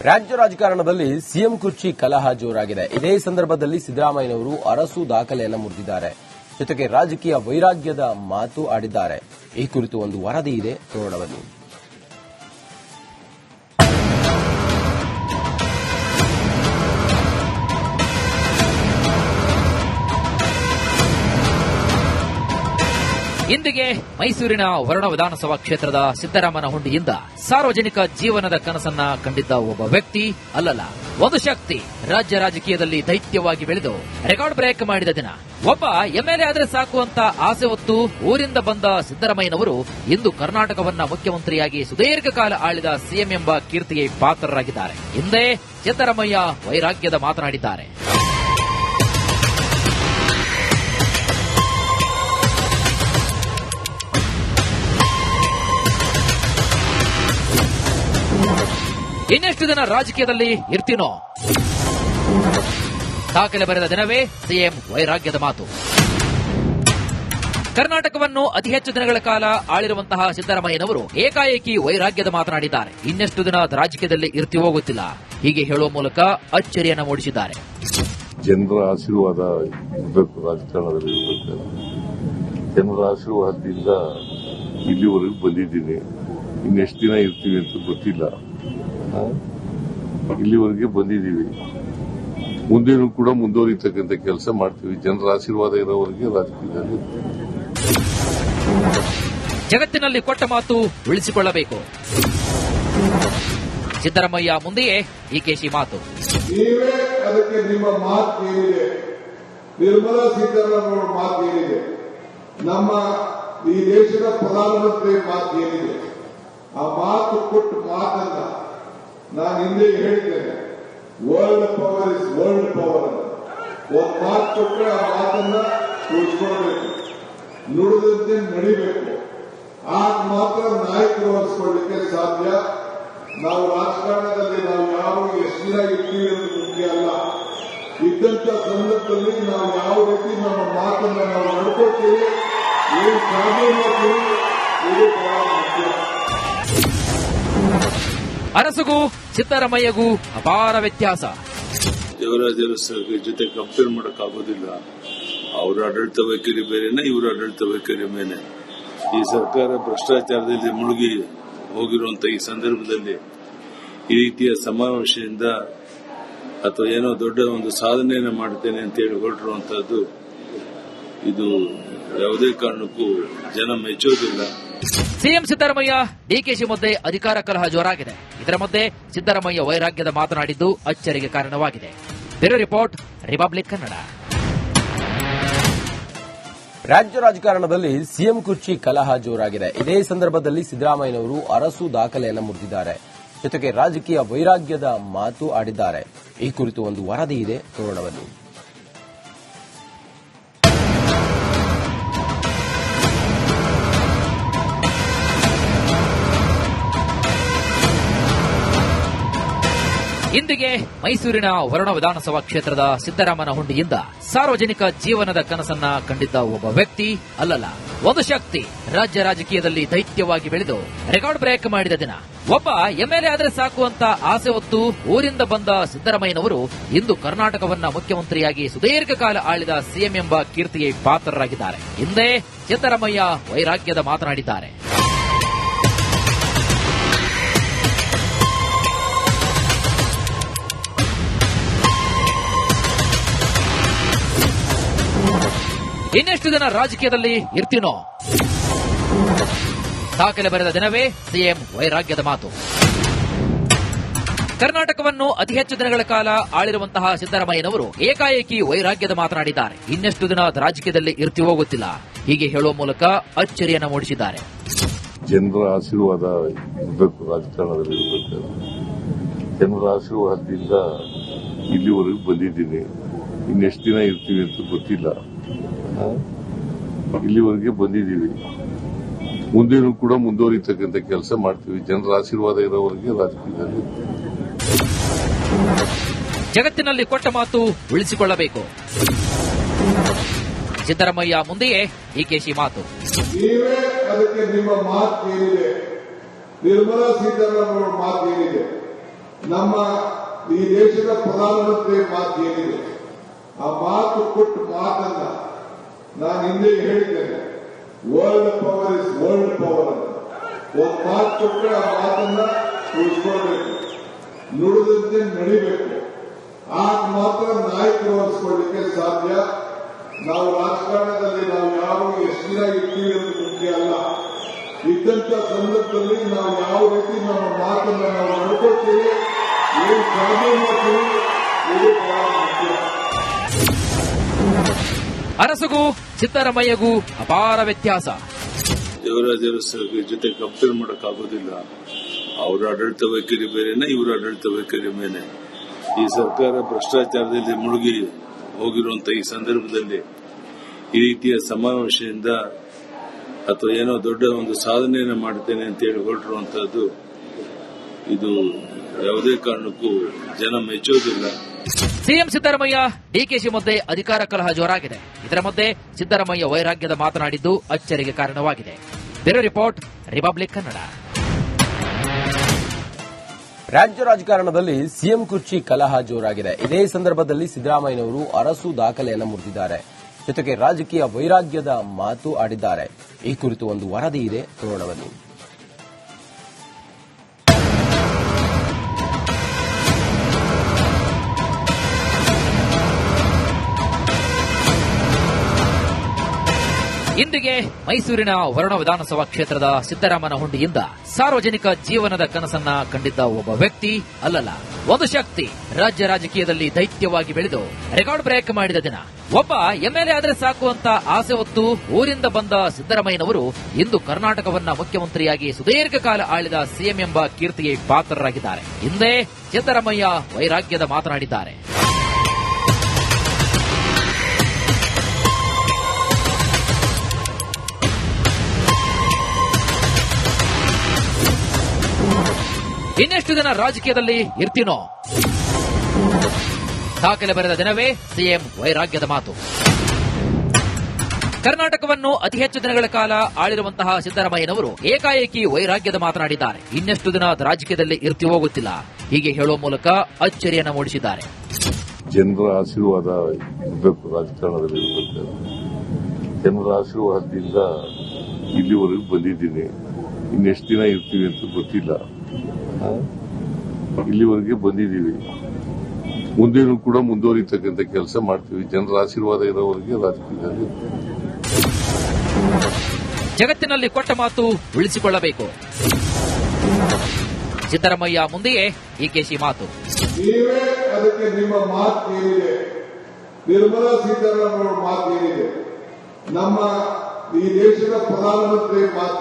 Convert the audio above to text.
ರಾಜ್ಯ ರಾಜಕಾರಣದಲ್ಲಿ ಸಿಎಂ ಕುರ್ಚಿ ಕಲಹ ಜೋರಾಗಿದೆ. ಇದೇ ಸಂದರ್ಭದಲ್ಲಿ ಸಿದ್ದರಾಮಯ್ಯನವರು ಅರಸು ದಾಖಲೆಯನ್ನು ಮುರಿದಿದ್ದಾರೆ. ಜೊತೆಗೆ ರಾಜಕೀಯ ವೈರಾಗ್ಯದ ಮಾತು ಆಡಿದ್ದಾರೆ. ಈ ಕುರಿತು ಒಂದು ವರದಿ ಇದೆ, ನೋಡೋಣ ಬನ್ನಿ. ಇಂದಿಗೆ ಮೈಸೂರಿನ ವರುಣ ವಿಧಾನಸಭಾ ಕ್ಷೇತ್ರದ ಸಿದ್ದರಾಮನಹುಂಡಿಯಿಂದ ಸಾರ್ವಜನಿಕ ಜೀವನದ ಕನಸನ್ನ ಕಂಡಿದ್ದ ಒಬ್ಬ ವ್ಯಕ್ತಿ ಅಲ್ಲಲ್ಲ, ಒಂದು ಶಕ್ತಿ ರಾಜ್ಯ ರಾಜಕೀಯದಲ್ಲಿ ದೈತ್ಯವಾಗಿ ಬೆಳೆದು ರೆಕಾರ್ಡ್ ಬ್ರೇಕ್ ಮಾಡಿದ ದಿನ. ಒಬ್ಬ ಎಂಎಲ್ಎ ಆದ್ರೆ ಸಾಕು ಅಂತ ಆಸೆ ಹೊತ್ತು ಊರಿಂದ ಬಂದ ಸಿದ್ದರಾಮಯ್ಯನವರು ಇಂದು ಕರ್ನಾಟಕವನ್ನ ಮುಖ್ಯಮಂತ್ರಿಯಾಗಿ ಸುದೀರ್ಘ ಕಾಲ ಆಳಿದ ಸಿಎಂ ಎಂಬ ಕೀರ್ತಿಗೆ ಪಾತ್ರರಾಗಿದ್ದಾರೆ. ಹಿಂದೆ ಸಿದ್ದರಾಮಯ್ಯ ವೈರಾಗ್ಯದ ಮಾತನಾಡಿದ್ದಾರೆ. ಇನ್ನೆಷ್ಟು ದಿನ ರಾಜಕೀಯದಲ್ಲಿ ಇರ್ತೀನೋ, ದಾಖಲೆ ಬರೆದ ದಿನವೇ ಸಿಎಂ ವೈರಾಗ್ಯದ ಮಾತು. ಕರ್ನಾಟಕವನ್ನು ಅತಿ ಹೆಚ್ಚು ದಿನಗಳ ಕಾಲ ಆಳಿರುವಂತಹ ಸಿದ್ದರಾಮಯ್ಯನವರು ಏಕಾಏಕಿ ವೈರಾಗ್ಯದ ಮಾತನಾಡಿದ್ದಾರೆ. ಇನ್ನೆಷ್ಟು ದಿನ ರಾಜಕೀಯದಲ್ಲಿ ಇರ್ತೀವೋ ಗೊತ್ತಿಲ್ಲ, ಹೀಗೆ ಹೇಳುವ ಮೂಲಕ ಅಚ್ಚರಿಯನ್ನು ಮೂಡಿಸಿದ್ದಾರೆ. ಜನರ ಆಶೀರ್ವಾದ ಇರಬೇಕು, ರಾಜಕಾರಣದಲ್ಲಿ ಇರಬೇಕು. ಜನರ ಆಶೀರ್ವಾದದಿಂದ ಇಲ್ಲಿವರೆಗೂ ಬಂದಿದ್ದೀನಿ. ಇನ್ನೆಷ್ಟು ದಿನ ಇರ್ತೀವಿ ಅಂತ ಗೊತ್ತಿಲ್ಲ, ಇಲ್ಲಿವರೆಗೆ ಬಂದಿದ್ದೀವಿ. ಮುಂದೇನೂ ಕೂಡ ಮುಂದುವರಿತಕ್ಕಂಥ ಕೆಲಸ ಮಾಡ್ತೀವಿ. ಜನರ ಆಶೀರ್ವಾದ ಇರೋವರೆಗೆ ರಾಜಕೀಯದಲ್ಲಿ. ಜಗತ್ತಿನಲ್ಲಿ ಕೊಟ್ಟ ಮಾತು ಉಳಿಸಿಕೊಳ್ಳಬೇಕು. ಸಿದ್ದರಾಮಯ್ಯ ಮುಂದೆಯೇ ಡಿಕೆಶಿ ಮಾತು. ನೀವೇ ಅದಕ್ಕೆ ನಿಮ್ಮ ಮಾತು ಏನಿದೆ, ನಿರ್ಮಲಾ ಸೀತಾರಾಮನ್ ಮಾತು ಏನಿದೆ, ನಮ್ಮ ಈ ದೇಶದ ಪ್ರಧಾನಮಂತ್ರಿ ಮಾತು ಏನಿದೆ, ಆ ಮಾತು ಕೊಟ್ಟ ಮಾತನ್ನ ನಾನು ಹಿಂದೆ ಹೇಳಿದ್ದೇನೆ. World power is world power ಅಂತ. ಒಂದು ಮಾತು ಕೊಟ್ಟರೆ ಆ ಮಾತನ್ನ ಉಳಿಸ್ಕೊಳ್ಬೇಕು, ನುಡಿದಂತೆ ನಡಿಬೇಕು. ಆಗ ಮಾತ್ರ ನಾಯಕರು ಅನಿಸ್ಕೊಳ್ಳಿಕ್ಕೆ ಸಾಧ್ಯ. ನಾವು ರಾಜಕಾರಣದಲ್ಲಿ ನಾವು ಯಾವ ಎಷ್ಟು ದಿನ ಇರ್ತೀವಿ ಅನ್ನೋದು ಮುಖ್ಯ ಅಲ್ಲ. ಇದ್ದಂತ ಸಂದರ್ಭದಲ್ಲಿ ನಾವು ಯಾವ ರೀತಿ ನಮ್ಮ ಮಾತನ್ನ ನಾವು ನಡ್ಕೊಳ್ತೀವಿ, ಏನು ಸಾಧನೆ ಮಾಡ್ತೀವಿ, ಇದು ಬಹಳ ಮುಖ್ಯ. ಅರಸುಗೂ ಸಿದ್ದರಾಮಯ್ಯಗೂ ಅಪಾರ ವ್ಯತ್ಯಾಸ. ದೇವರಾಜ ಅರಸರ ಜೊತೆ ಕಂಪೇರ್ ಮಾಡಕ್ಕಾಗೋದಿಲ್ಲ. ಅವರ ಆಡಳಿತ ವೈಖರಿ ಬೇರೆನೆ, ಇವರ ಆಡಳಿತ ವೈಖರಿ ಬೇರೆ. ಈ ಸರ್ಕಾರ ಭ್ರಷ್ಟಾಚಾರದಲ್ಲಿ ಮುಳುಗಿ ಹೋಗಿರುವಂತಹ ಈ ಸಂದರ್ಭದಲ್ಲಿ ಈ ರೀತಿಯ ಸಮಾವೇಶದಿಂದ ಅಥವಾ ಏನೋ ದೊಡ್ಡ ಒಂದು ಸಾಧನೆಯನ್ನು ಮಾಡುತ್ತೇನೆ ಅಂತ ಹೇಳಿ ಹೊರಟಿರುವಂತಹದ್ದು, ಇದು ಯಾವುದೇ ಕಾರಣಕ್ಕೂ ಜನ ಮೆಚ್ಚೋದಿಲ್ಲ. ಸಿಎಂ ಸಿದ್ದರಾಮಯ್ಯ ಡಿಕೆಶಿ ಮಧ್ಯೆ ಅಧಿಕಾರ ಕಲಹ ಜೋರಾಗಿದೆ. ಇದರ ಮಧ್ಯೆ ಸಿದ್ದರಾಮಯ್ಯ ವೈರಾಗ್ಯದ ಮಾತನಾಡಿದ್ದು ಅಚ್ಚರಿಗೆ ಕಾರಣವಾಗಿದೆ. Bureau report, republic Kannada. ರಾಜ್ಯ ರಾಜಕಾರಣದಲ್ಲಿ ಸಿಎಂ ಕುರ್ಚಿ ಕಲಹ ಜೋರಾಗಿದೆ. ಇದೇ ಸಂದರ್ಭದಲ್ಲಿ ಸಿದ್ದರಾಮಯ್ಯನವರು ಅರಸು ದಾಖಲೆಯನ್ನು ಮುರಿದಿದ್ದಾರೆ. ಜೊತೆಗೆ ರಾಜಕೀಯ ವೈರಾಗ್ಯದ ಮಾತು ಆಡಿದ್ದಾರೆ. ಈ ಕುರಿತು ಒಂದು ವರದಿ ಇದೆ, ನೋಡೋಣ ಬನ್ನಿ. ಇಂದಿಗೆ ಮೈಸೂರಿನ ವರುಣ ವಿಧಾನಸಭಾ ಕ್ಷೇತ್ರದ ಸಿದ್ದರಾಮನಹುಂಡಿಯಿಂದ ಸಾರ್ವಜನಿಕ ಜೀವನದ ಕನಸನ್ನ ಕಂಡಿದ್ದ ಒಬ್ಬ ವ್ಯಕ್ತಿ ಅಲ್ಲಲ್ಲ, ಒಂದು ಶಕ್ತಿ ರಾಜ್ಯ ರಾಜಕೀಯದಲ್ಲಿ ದೈತ್ಯವಾಗಿ ಬೆಳೆದು ರೆಕಾರ್ಡ್ ಬ್ರೇಕ್ ಮಾಡಿದ ದಿನ. ಒಬ್ಬ ಎಂಎಲ್ಎ ಆದ್ರೆ ಸಾಕು ಅಂತ ಆಸೆ ಹೊತ್ತು ಊರಿಂದ ಬಂದ ಸಿದ್ದರಾಮಯ್ಯನವರು ಇಂದು ಕರ್ನಾಟಕವನ್ನ ಮುಖ್ಯಮಂತ್ರಿಯಾಗಿ ಸುದೀರ್ಘ ಕಾಲ ಆಳಿದ ಸಿಎಂ ಎಂಬ ಕೀರ್ತಿಗೆ ಪಾತ್ರರಾಗಿದ್ದಾರೆ. ಹಿಂದೆ ಸಿದ್ದರಾಮಯ್ಯ ವೈರಾಗ್ಯದ ಮಾತನಾಡಿದ್ದಾರೆ. ಇನ್ನೆಷ್ಟು ದಿನ ರಾಜಕೀಯದಲ್ಲಿ ಇರ್ತೀನೋ, ದಾಖಲೆ ಬರೆದ ದಿನವೇ ಸಿಎಂ ವೈರಾಗ್ಯದ ಮಾತು. ಕರ್ನಾಟಕವನ್ನು ಅತಿ ಹೆಚ್ಚು ದಿನಗಳ ಕಾಲ ಆಳಿರುವಂತಹ ಸಿದ್ದರಾಮಯ್ಯನವರು ಏಕಾಏಕಿ ವೈರಾಗ್ಯದ ಮಾತನಾಡಿದ್ದಾರೆ. ಇನ್ನೆಷ್ಟು ದಿನ ರಾಜಕೀಯದಲ್ಲಿ ಇರ್ತೀವೋ ಗೊತ್ತಿಲ್ಲ, ಹೀಗೆ ಹೇಳುವ ಮೂಲಕ ಅಚ್ಚರಿಯನ್ನು ಮೂಡಿಸಿದ್ದಾರೆ. ಜನರ ಆಶೀರ್ವಾದ ಇರಬೇಕು, ರಾಜಕಾರಣದಲ್ಲಿ ಇರಬೇಕು. ಜನರ ಆಶೀರ್ವಾದದಿಂದ ಇಲ್ಲಿವರೆಗೂ ಬಂದಿದ್ದೀನಿ. ಇನ್ನೆಷ್ಟು ದಿನ ಇರ್ತೀವಿ ಅಂತ ಗೊತ್ತಿಲ್ಲ, ಇಲ್ಲಿವರೆಗೆ ಬಂದಿದ್ದೀವಿ. ಮುಂದೇನೂ ಕೂಡ ಮುಂದುವರಿತಕ್ಕಂಥ ಕೆಲಸ ಮಾಡ್ತೀವಿ. ಜನರ ಆಶೀರ್ವಾದ ಇರೋವರೆಗೆ ರಾಜಕೀಯದಲ್ಲಿ. ಜಗತ್ತಿನಲ್ಲಿ ಕೊಟ್ಟ ಮಾತು ಉಳಿಸಿಕೊಳ್ಳಬೇಕು. ಸಿದ್ದರಾಮಯ್ಯ ಮುಂದೆಯೇ ಡಿಕೆಶಿ ಮಾತು. ನೀವೇ ಅದಕ್ಕೆ ನಿಮ್ಮ ಮಾತು ಏನಿದೆ, ನಿರ್ಮಲಾ ಸೀತಾರಾಮನ್ ಮಾತು ಏನಿದೆ, ನಮ್ಮ ಈ ದೇಶದ ಪ್ರಧಾನಮಂತ್ರಿ ಮಾತು ಏನಿದೆ, ಆ ಮಾತು ಕೊಟ್ಟು ಮಾತನ್ನ ನಾನು ಹಿಂದೆ ಹೇಳಿದ್ದೇನೆ. World power is world power ಅಂತ ಒಂದು ಮಾತು ಕೊಟ್ಟರೆ ಆ ಮಾತನ್ನ ಉಳಿಸ್ಕೊಳ್ಬೇಕು, ನುಡಿದಂತೆ ನಡಿಬೇಕು. ಆಗ ಮಾತ್ರ ನಾಯಕರು ಅನಿಸ್ಕೊಳ್ಳಿಕ್ಕೆ ಸಾಧ್ಯ. ನಾವು ರಾಜಕಾರಣದಲ್ಲಿ ನಾವು ಯಾರು ಎಷ್ಟು ದಿನ ಇರ್ತೀವಿ ಅಂತ ಮುಖ್ಯ ಅಲ್ಲ. ಇದ್ದಂತ ಸಂದರ್ಭದಲ್ಲಿ ನಾವು ಯಾವ ರೀತಿ ನಮ್ಮ ಮಾತನ್ನ ನಾವು ನಡ್ಕೊಳ್ತೀವಿ, ಏನು ಸಾಧನೆ ಮಾಡ್ತೀವಿ, ಇದು ಬಹಳ ಮುಖ್ಯ. ಅರಸುಗೂ ಸಿದ್ದರಾಮಯ್ಯಗೂ ಅಪಾರ ವ್ಯತ್ಯಾಸ. ದೇವರಾಜ ಜೊತೆ ಕಂಪೇರ್ ಮಾಡೋಕ್ಕಾಗೋದಿಲ್ಲ. ಅವರ ಆಡಳಿತ ವೈಖರಿ ಬೇರೆನೆ, ಇವರ ಆಡಳಿತ ವೈಖರಿ ಬೇರೆ. ಈ ಸರ್ಕಾರ ಭ್ರಷ್ಟಾಚಾರದಲ್ಲಿ ಮುಳುಗಿ ಹೋಗಿರುವಂತಹ ಈ ಸಂದರ್ಭದಲ್ಲಿ ಈ ರೀತಿಯ ಸಮಾವೇಶದಿಂದ ಅಥವಾ ಏನೋ ದೊಡ್ಡ ಒಂದು ಸಾಧನೆಯನ್ನು ಮಾಡುತ್ತೇನೆ ಅಂತ ಹೇಳಿ ಹೊರಟಿರುವಂತಹದ್ದು ಇದು ಯಾವುದೇ ಕಾರಣಕ್ಕೂ ಜನ ಮೆಚ್ಚೋದಿಲ್ಲ. ಸಿಎಂ ಸಿದ್ದರಾಮಯ್ಯ ಡಿಕೆಶಿ ಮಧ್ಯೆ ಅಧಿಕಾರ ಕಲಹ ಜೋರಾಗಿದೆ. ಇದರ ಮಧ್ಯೆ ಸಿದ್ದರಾಮಯ್ಯ ವೈರಾಗ್ಯದ ಮಾತನಾಡಿದ್ದು ಅಚ್ಚರಿಗೆ ಕಾರಣವಾಗಿದೆ. Bureau report, republic Kannada. ರಾಜ್ಯ ರಾಜಕಾರಣದಲ್ಲಿ ಸಿಎಂ ಕುರ್ಚಿ ಕಲಹ ಜೋರಾಗಿದೆ. ಇದೇ ಸಂದರ್ಭದಲ್ಲಿ ಸಿದ್ದರಾಮಯ್ಯನವರು ಅರಸು ದಾಖಲೆಯನ್ನು ಮುರಿದಿದ್ದಾರೆ. ಜೊತೆಗೆ ರಾಜಕೀಯ ವೈರಾಗ್ಯದ ಮಾತು ಆಡಿದ್ದಾರೆ. ಈ ಕುರಿತು ಒಂದು ವರದಿ ಇದೆ, ನೋಡೋಣ ಬನ್ನಿ. ಇಂದಿಗೆ ಮೈಸೂರಿನ ವರುಣ ವಿಧಾನಸಭಾ ಕ್ಷೇತ್ರದ ಸಿದ್ದರಾಮನ ಹುಂಡಿಯಿಂದ ಸಾರ್ವಜನಿಕ ಜೀವನದ ಕನಸನ್ನ ಕಂಡಿದ್ದ ಒಬ್ಬ ವ್ಯಕ್ತಿ ಅಲ್ಲಲ್ಲ, ಒಂದು ಶಕ್ತಿ ರಾಜ್ಯ ರಾಜಕೀಯದಲ್ಲಿ ದೈತ್ಯವಾಗಿ ಬೆಳೆದು ರೆಕಾರ್ಡ್ ಬ್ರೇಕ್ ಮಾಡಿದ ದಿನ. ಒಬ್ಬ ಎಂಎಲ್ಎ ಆದ್ರೆ ಸಾಕು ಅಂತ ಆಸೆ ಹೊತ್ತು ಊರಿಂದ ಬಂದ ಸಿದ್ದರಾಮಯ್ಯನವರು ಇಂದು ಕರ್ನಾಟಕವನ್ನ ಮುಖ್ಯಮಂತ್ರಿಯಾಗಿ ಸುದೀರ್ಘ ಕಾಲ ಆಳಿದ ಸಿಎಂ ಎಂಬ ಕೀರ್ತಿಗೆ ಪಾತ್ರರಾಗಿದ್ದಾರೆ. ಹಿಂದೆ ಸಿದ್ದರಾಮಯ್ಯ ವೈರಾಗ್ಯದ ಮಾತನಾಡಿದ್ದಾರೆ. ಇನ್ನೆಷ್ಟು ದಿನ ರಾಜಕೀಯದಲ್ಲಿ ಇರ್ತೀನೋ? ದಾಖಲೆ ಬರೆದ ದಿನವೇ ಸಿಎಂ ವೈರಾಗ್ಯದ ಮಾತು. ಕರ್ನಾಟಕವನ್ನು ಅತಿ ಹೆಚ್ಚು ದಿನಗಳ ಕಾಲ ಆಳಿರುವಂತಹ ಸಿದ್ದರಾಮಯ್ಯನವರು ಏಕಾಏಕಿ ವೈರಾಗ್ಯದ ಮಾತನಾಡಿದ್ದಾರೆ. ಇನ್ನೆಷ್ಟು ದಿನ ರಾಜಕೀಯದಲ್ಲಿ ಇರ್ತೀವೋ ಗೊತ್ತಿಲ್ಲ, ಹೀಗೆ ಹೇಳುವ ಮೂಲಕ ಅಚ್ಚರಿಯನ್ನು ಮೂಡಿಸಿದ್ದಾರೆ. ಜನರ ಆಶೀರ್ವಾದ ಇರಬೇಕು, ರಾಜಕಾರಣದಲ್ಲಿ ಇರಬೇಕು. ಜನರ ಆಶೀರ್ವಾದದಿಂದ ಇಲ್ಲಿವರೆಗೂ ಬಂದಿದ್ದೀನಿ. ಇನ್ನೆಷ್ಟು ದಿನ ಇರ್ತೀವಿ ಅಂತ ಗೊತ್ತಿಲ್ಲ. ಇಲ್ಲಿವರೆಗೆ ಬಂದಿದ್ದೀವಿ, ಮುಂದೇನು ಕೂಡ ಮುಂದುವರಿತಕ್ಕಂಥ ಕೆಲಸ ಮಾಡ್ತೀವಿ. ಜನರ ಆಶೀರ್ವಾದ ಇರೋವರೆಗೆ ರಾಜಕೀಯದಲ್ಲಿ. ಜಗತ್ತಿನಲ್ಲಿ ಕೊಟ್ಟ ಮಾತು ಉಳಿಸಿಕೊಳ್ಳಬೇಕು. ಸಿದ್ದರಾಮಯ್ಯ ಮುಂದೆಯೇ ಡಿಕೆಶಿ ಮಾತು. ನೀವೇ ಅದಕ್ಕೆ ನಿಮ್ಮ ಮಾತು ಏನಿದೆ, ನಿರ್ಮಲಾ ಸೀತಾರಾಮನ್ ಅವರ ಮಾತು ಏನಿದೆ, ನಮ್ಮ ಈ ದೇಶದ ಪ್ರಧಾನಮಂತ್ರಿ ಮಾತು